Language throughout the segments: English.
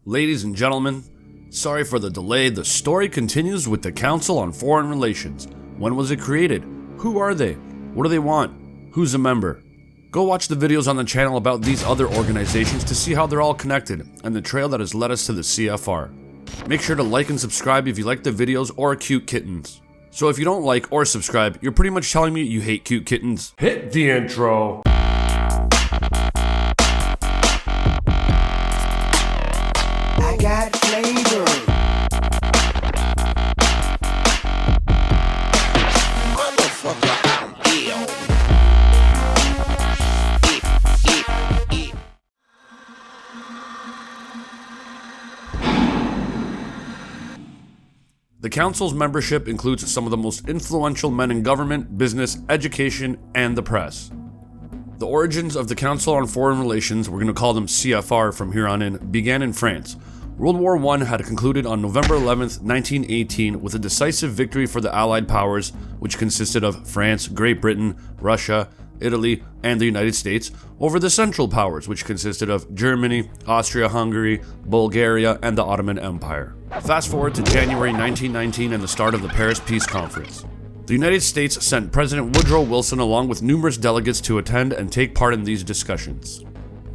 Ladies and gentlemen, sorry for the delay. The story continues with the Council on Foreign Relations. When was it created? Who are they? What do they want? Who's a member? Go watch the videos on the channel about these other organizations to see how they're all connected and the trail that has led us to the CFR. Make sure to like and subscribe if you like the videos or cute kittens. So if you don't like or subscribe, you're pretty much telling me you hate cute kittens. Hit the intro. I got flavor. Motherfucker, I'm ill. The Council's membership includes some of the most influential men in government, business, education, and the press. The origins of the Council on Foreign Relations, we're going to call them CFR from here on in, began in France. World War I had concluded on November 11th, 1918 with a decisive victory for the Allied powers, which consisted of France, Great Britain, Russia, Italy, and the United States, over the Central Powers, which consisted of Germany, Austria-Hungary, Bulgaria, and the Ottoman Empire. Fast forward to January 1919 and the start of the Paris Peace Conference. The United States sent President Woodrow Wilson along with numerous delegates to attend and take part in these discussions.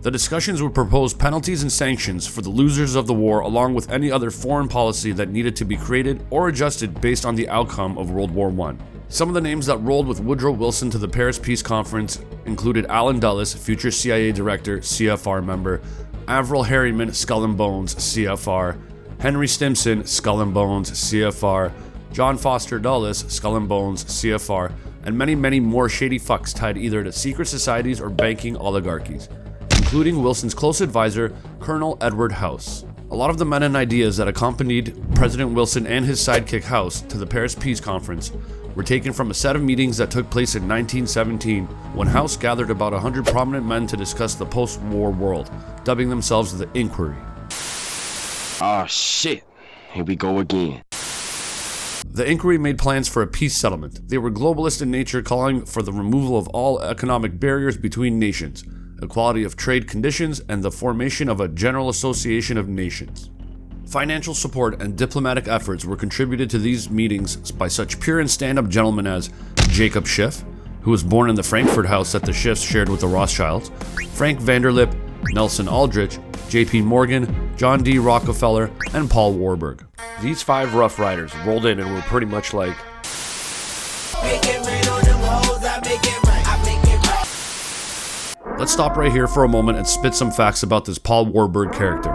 The discussions would propose penalties and sanctions for the losers of the war, along with any other foreign policy that needed to be created or adjusted based on the outcome of World War I. Some of the names that rolled with Woodrow Wilson to the Paris Peace Conference included Allen Dulles, future CIA director, CFR member, Avril Harriman, Skull and Bones, CFR, Henry Stimson, Skull and Bones, CFR, John Foster Dulles, Skull and Bones, CFR, and many, many more shady fucks tied either to secret societies or banking oligarchies, including Wilson's close advisor, Colonel Edward House. A lot of the men and ideas that accompanied President Wilson and his sidekick House to the Paris Peace Conference were taken from a set of meetings that took place in 1917 when House gathered about 100 prominent men to discuss the post-war world, dubbing themselves the Inquiry. Oh shit, here we go again. The Inquiry made plans for a peace settlement. They were globalist in nature, calling for the removal of all economic barriers between nations, equality of trade conditions, and the formation of a general association of nations. Financial support and diplomatic efforts were contributed to these meetings by such pure and stand-up gentlemen as Jacob Schiff, who was born in the Frankfurt house that the Schiffs shared with the Rothschilds, Frank Vanderlip, Nelson Aldrich, J.P. Morgan, John D. Rockefeller, and Paul Warburg. These 5 Rough Riders rolled in and were pretty much like, Let's stop right here for a moment and spit some facts about this Paul Warburg character.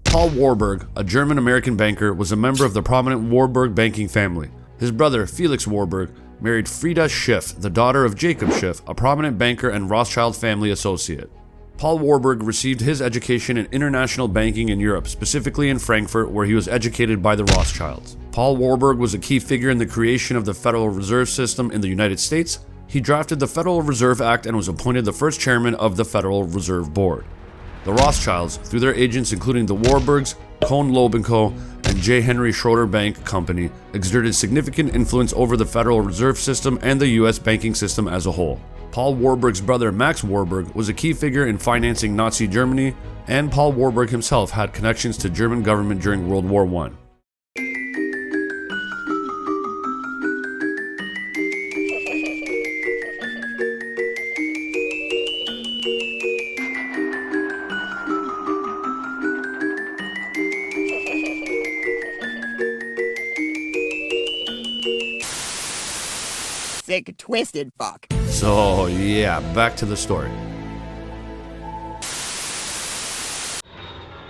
Paul Warburg, a German-American banker, was a member of the prominent Warburg banking family. His brother, Felix Warburg, married Frieda Schiff, the daughter of Jacob Schiff, a prominent banker and Rothschild family associate. Paul Warburg received his education in international banking in Europe, specifically in Frankfurt, where he was educated by the Rothschilds. Paul Warburg was a key figure in the creation of the Federal Reserve System in the United States. He drafted the Federal Reserve Act and was appointed the first chairman of the Federal Reserve Board. The Rothschilds, through their agents including the Warburgs, Cohn Loeb & Co., and J. Henry Schroeder Bank Company, exerted significant influence over the Federal Reserve System and the U.S. banking system as a whole. Paul Warburg's brother Max Warburg was a key figure in financing Nazi Germany, and Paul Warburg himself had connections to German government during World War I. Sick, twisted fuck. So yeah, back to the story.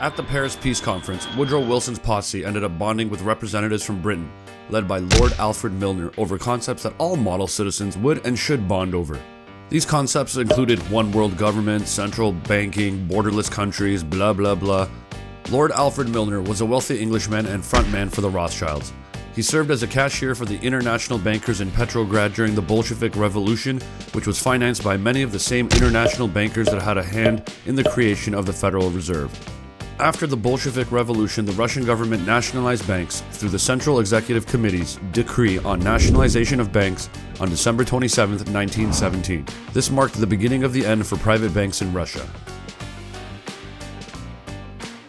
At the Paris Peace Conference, Woodrow Wilson's posse ended up bonding with representatives from Britain, led by Lord Alfred Milner, over concepts that all model citizens would and should bond over. These concepts included one world government, central banking, borderless countries, blah blah blah. Lord Alfred Milner was a wealthy Englishman and frontman for the Rothschilds. He served as a cashier for the international bankers in Petrograd during the Bolshevik Revolution, which was financed by many of the same international bankers that had a hand in the creation of the Federal Reserve. After the Bolshevik Revolution, the Russian government nationalized banks through the Central Executive Committee's decree on nationalization of banks on December 27, 1917. This marked the beginning of the end for private banks in Russia.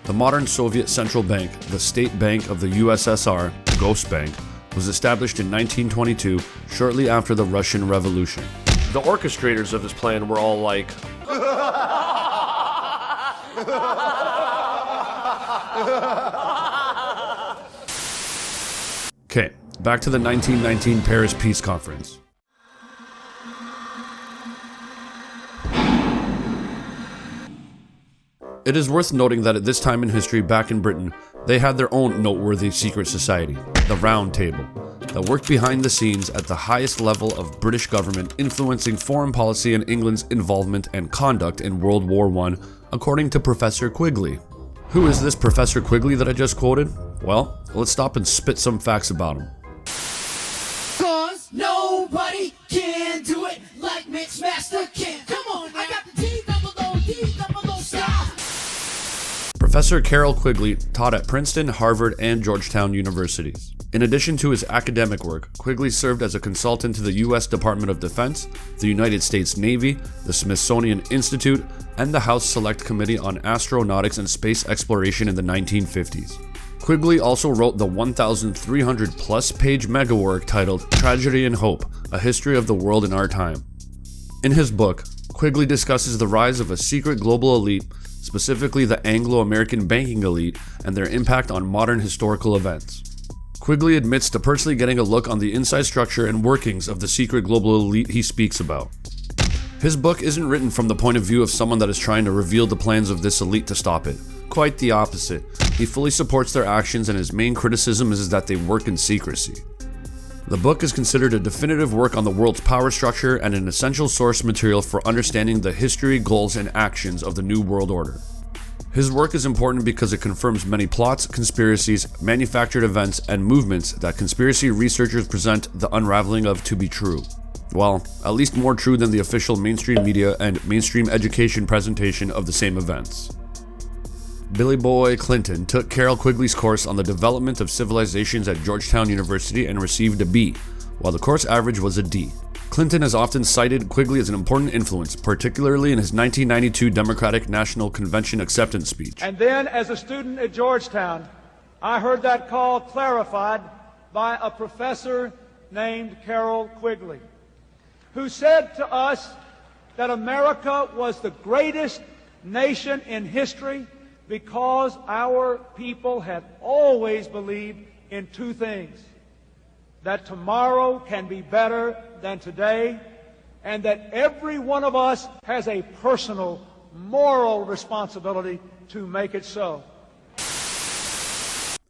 The modern Soviet Central Bank, the State Bank of the USSR, Ghost Bank, was established in 1922, shortly after the Russian Revolution. The orchestrators of this plan were all like, Okay, back to the 1919 Paris Peace Conference. It is worth noting that at this time in history back in Britain, they had their own noteworthy secret society, the Round Table, that worked behind the scenes at the highest level of British government, influencing foreign policy and England's involvement and conduct in World War I, according to Professor Quigley. Who is this Professor Quigley that I just quoted? Well, let's stop and spit some facts about him. Cause nobody can do it like Mixmaster can. Come on, now. I got the D-double-O, style. Professor Carroll Quigley taught at Princeton, Harvard, and Georgetown universities. In addition to his academic work, Quigley served as a consultant to the U.S. Department of Defense, the United States Navy, the Smithsonian Institute, and the House Select Committee on Astronautics and Space Exploration in the 1950s. Quigley also wrote the 1,300-plus page megawork titled Tragedy and Hope, A History of the World in Our Time. In his book, Quigley discusses the rise of a secret global elite, specifically the Anglo-American banking elite, and their impact on modern historical events. Quigley admits to personally getting a look on the inside structure and workings of the secret global elite he speaks about. His book isn't written from the point of view of someone that is trying to reveal the plans of this elite to stop it. Quite the opposite. He fully supports their actions, and his main criticism is that they work in secrecy. The book is considered a definitive work on the world's power structure and an essential source material for understanding the history, goals, and actions of the New World Order. His work is important because it confirms many plots, conspiracies, manufactured events, and movements that conspiracy researchers present the unraveling of to be true. Well, at least more true than the official mainstream media and mainstream education presentation of the same events. Billy Boy Clinton took Carroll Quigley's course on the development of civilizations at Georgetown University and received a B, while the course average was a D. Clinton has often cited Quigley as an important influence, particularly in his 1992 Democratic National Convention acceptance speech. And then, as a student at Georgetown, I heard that call clarified by a professor named Carroll Quigley, who said to us that America was the greatest nation in history because our people had always believed in two things: that tomorrow can be better than today, and that every one of us has a personal moral responsibility to make it so.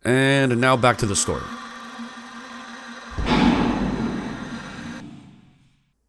And now back to the story.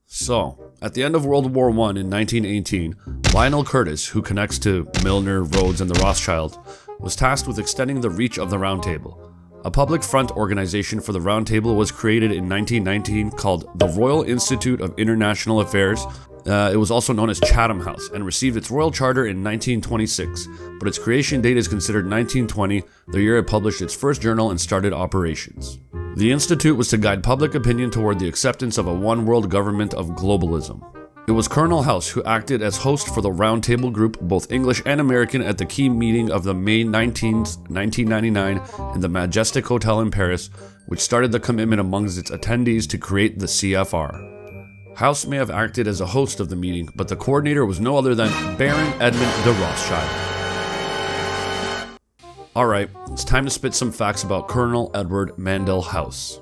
So, at the end of World War I in 1918, Lionel Curtis, who connects to Milner, Rhodes, and the Rothschild, was tasked with extending the reach of the Round Table. A public front organization for the Round Table was created in 1919 called the Royal Institute of International Affairs. It was also known as Chatham House and received its royal charter in 1926, but its creation date is considered 1920, the year it published its first journal and started operations. The institute was to guide public opinion toward the acceptance of a one-world government of globalism. It was Colonel House who acted as host for the Round Table group, both English and American, at the key meeting of the May 19, 1999 in the Majestic Hotel in Paris, which started the commitment amongst its attendees to create the CFR. House may have acted as a host of the meeting, but the coordinator was no other than Baron Edmund de Rothschild. Alright, it's time to spit some facts about Colonel Edward Mandell House.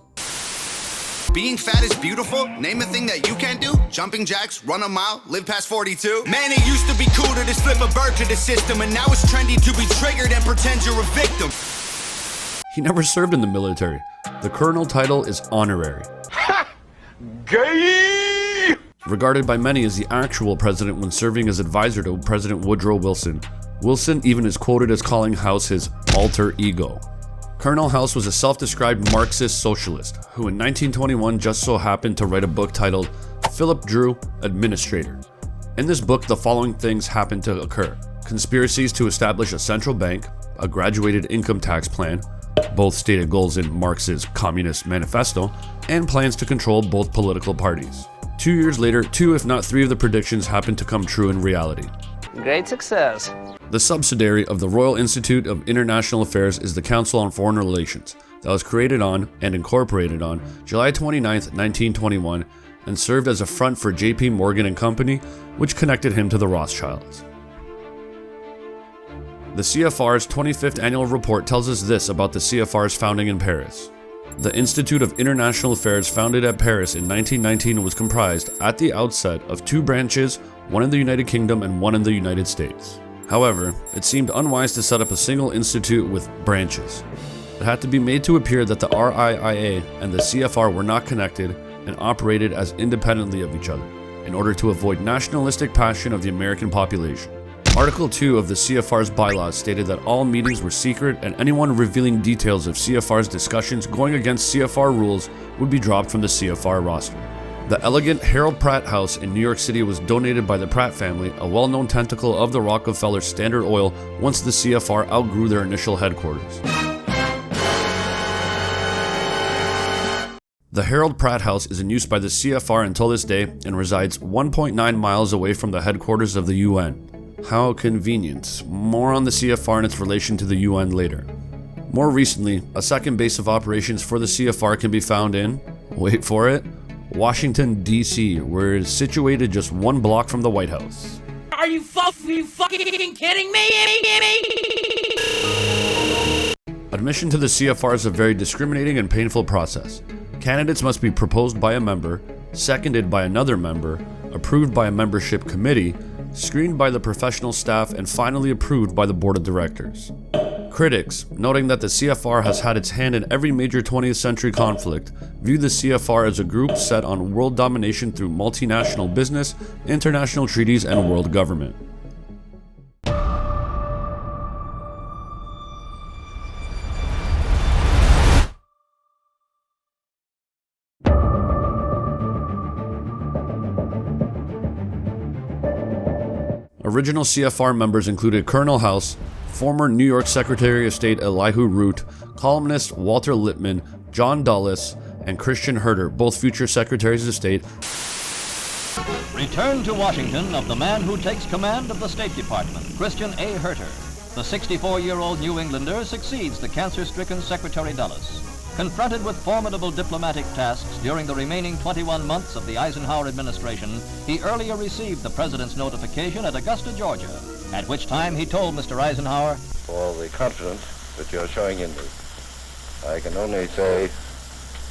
Being fat is beautiful. Name a thing that you can't do. Jumping jacks, run a mile, live past 42. Man, it used to be cooler to slip a bird to the system, and now it's trendy to be triggered and pretend you're a victim. He never served in the military. The colonel title is honorary. gay! Regarded by many as the actual president when serving as advisor to President Woodrow Wilson. Wilson even is quoted as calling House his alter ego. Colonel House was a self-described Marxist socialist who in 1921 just so happened to write a book titled Philip Drew, Administrator. In this book, the following things happened to occur. conspiracies to establish a central bank, a graduated income tax plan, both stated goals in Marx's Communist Manifesto, and plans to control both political parties. 2 years later, 2 if not 3 of the predictions happened to come true in reality. Great success. The subsidiary of the Royal Institute of International Affairs is the Council on Foreign Relations, that was created on and incorporated on July 29, 1921, and served as a front for J.P. Morgan and Company, which connected him to the Rothschilds. The CFR's 25th annual report tells us this about the CFR's founding in Paris. The Institute of International Affairs, founded at Paris in 1919, was comprised at the outset of 2 branches, one in the United Kingdom and one in the United States. However, it seemed unwise to set up a single institute with branches. It had to be made to appear that the RIIA and the CFR were not connected and operated as independently of each other, in order to avoid nationalistic passion of the American population. Article 2 of the CFR's bylaws stated that all meetings were secret and anyone revealing details of CFR's discussions going against CFR rules would be dropped from the CFR roster. The elegant Harold Pratt House in New York City was donated by the Pratt family, a well-known tentacle of the Rockefeller Standard Oil, once the CFR outgrew their initial headquarters. The Harold Pratt House is in use by the CFR until this day and resides 1.9 miles away from the headquarters of the UN. How convenient. More on the CFR and its relation to the UN later. More recently, a second base of operations for the CFR can be found in, wait for it, Washington, D.C., where it is situated just 1 block from the White House. Are you fucking kidding me? Admission to the CFR is a very discriminating and painful process. Candidates must be proposed by a member, seconded by another member, approved by a membership committee, screened by the professional staff, and finally approved by the board of directors. Critics, noting that the CFR has had its hand in every major 20th century conflict, view the CFR as a group set on world domination through multinational business, international treaties, and world government. Original CFR members included Colonel House, former New York Secretary of State Elihu Root, columnist Walter Lippmann, John Dulles, and Christian Herter, both future Secretaries of State. Return to Washington of the man who takes command of the State Department, Christian A. Herter. The 64-year-old New Englander succeeds the cancer-stricken Secretary Dulles. Confronted with formidable diplomatic tasks during the remaining 21 months of the Eisenhower administration, he earlier received the president's notification at Augusta, Georgia, at which time he told Mr. Eisenhower, "For the confidence that you're showing in me, I can only say,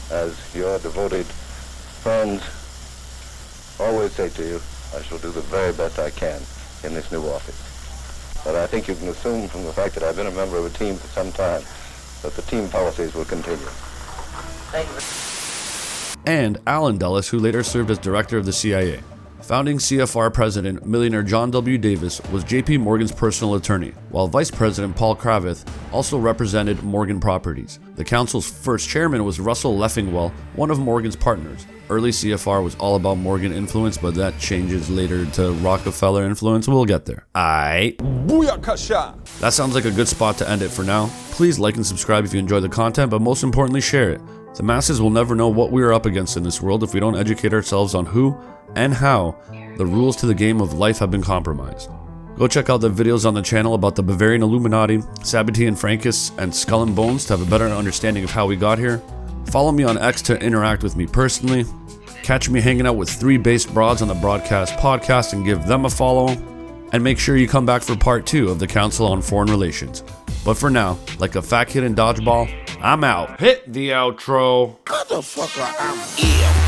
as your devoted friends always say to you, I shall do the very best I can in this new office. But I think you can assume from the fact that I've been a member of a team for some time that the team policies will continue." Thank you. And Allen Dulles, who later served as director of the CIA. Founding CFR President, millionaire John W. Davis, was J.P. Morgan's personal attorney, while Vice President Paul Kravitz also represented Morgan Properties. The council's first chairman was Russell Leffingwell, one of Morgan's partners. Early CFR was all about Morgan influence, but that changes later to Rockefeller influence. We'll get there. Aight. Booyakasha! That sounds like a good spot to end it for now. Please like and subscribe if you enjoy the content, but most importantly, share it. The masses will never know what we are up against in this world if we don't educate ourselves on who and how the rules to the game of life have been compromised. Go check out the videos on the channel about the Bavarian Illuminati, Sabbatean Frankists, and Skull and Bones to have a better understanding of how we got here. Follow me on X to interact with me personally. Catch me hanging out with 3 based broads on the Broadcast podcast and give them a follow. And make sure you come back for part 2 of the Council on Foreign Relations. But for now, like a fat kid in dodgeball, I'm out. Hit the outro. Motherfucker, I'm ill.